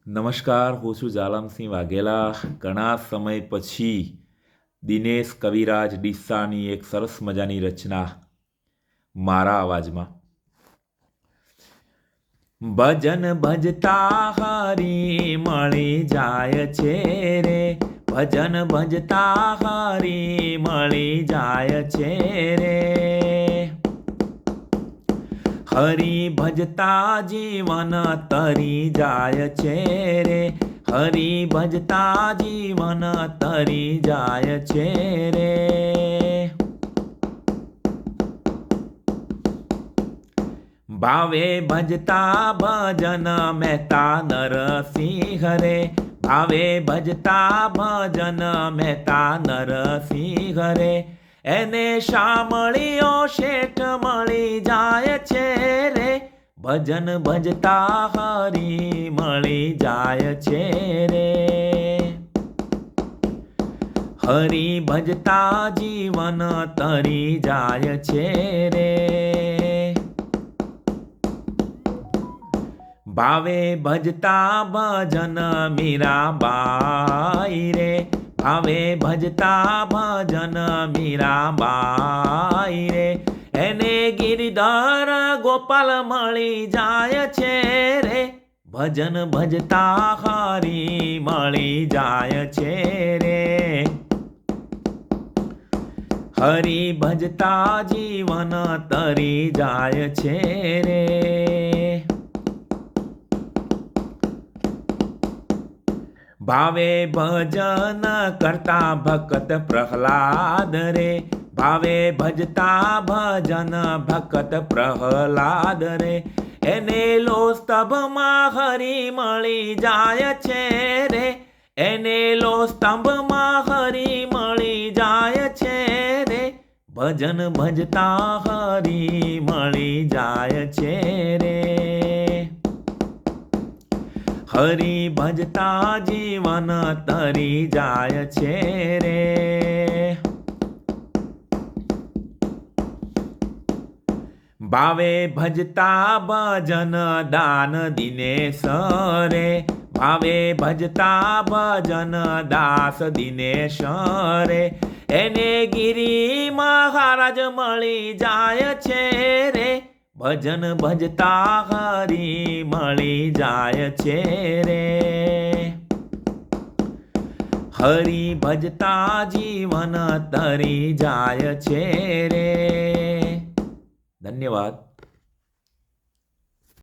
નમસ્કાર, હું છું જાલમસિંહ વાઘેલા. ઘણા સમય પછી દિનેશ કવિરાજ ડીસાની એક સરસ મજાની રચના મારા અવાજમાં. ભજન ભજતા હરી મળી જાય છે રે, ભજન ભજતા હરી મળી જાય છે રે. હરી ભજતા જીવન તરી જાય છે રે, હરી ભજતા જીવન તરી જાય છે રે. ભાવે ભજતા ભજન મહેતા નરસિંહ રે, ભાવે ભજતા ભજન મહેતા નરસિંહ રે. એને શામળીઓ શેઠ મળી જાય છે રે, ભજન ભજતા હરી મળી જાય છે રે. હરી ભજતા જીવન તરી જાય છે રે. ભાવે ભજતા ભજન મીરાબાઈ રે, ભાવે ભજતા ભજન મીરાબાઈ રે. એને ગિરધર ગોપાલ મળી જાય છે રે, ભજન ભજતા હરી મળી જાય છે રે. હરી ભજતા જીવન તરી જાય છે રે. ભાવે ભજન કરતા ભક્ત પ્રહલાદ રે, ભાવે ભજતા ભજન ભક્ત પ્રહલાદ રે. એને લો સ્તંભમાં હરી મળી જાય છે રે, એને લો સ્તંભમાં હરી મળી જાય છે રે. ભજન ભજતા હરી મળી જાય છે રે. હરી ભજતા જીવન તરી જાય છે રે. ભાવે ભજતા ભજન દાન દિનેશ રે, ભાવે ભજતા ભજન દાસ દિનેશ રે. એને ગિરી મહારાજ મળી જાય છે રે, ભજન ભજતા હરી મળી જાય છે રે. હરી ભજતા જીવન તરી જાય છે રે. ધન્યવાદ.